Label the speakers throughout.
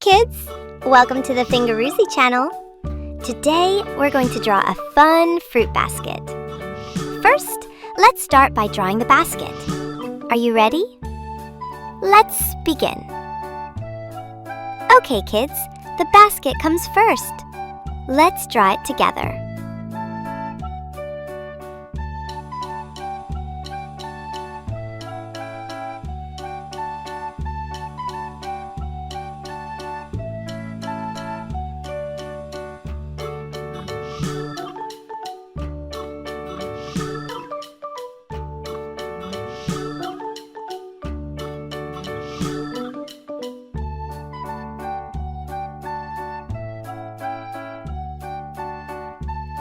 Speaker 1: kids! Welcome to the Fingeroozy channel. Today, we're going to draw a fun fruit basket. First, let's start by drawing the basket. Are you ready? Let's begin. Okay, kids, the basket comes first. Let's draw it together.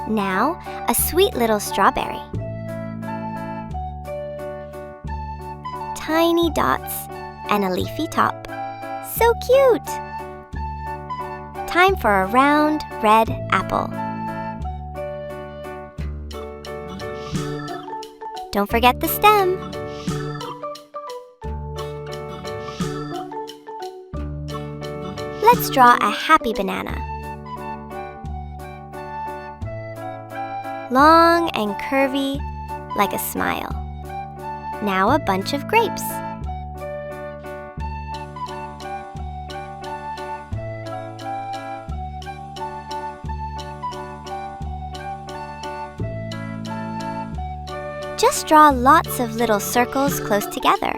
Speaker 1: Now, a sweet little strawberry. Tiny dots and a leafy top. So cute! Time for a round, red apple. Don't forget the stem. Let's draw a happy banana. Long and curvy, like a smile. Now a bunch of grapes. Just draw lots of little circles close together.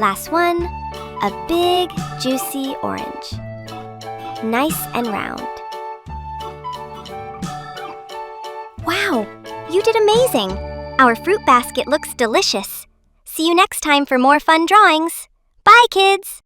Speaker 1: Last one, a big, juicy orange. Nice and round. Wow, you did amazing! Our fruit basket looks delicious. See you next time for more fun drawings. Bye, kids!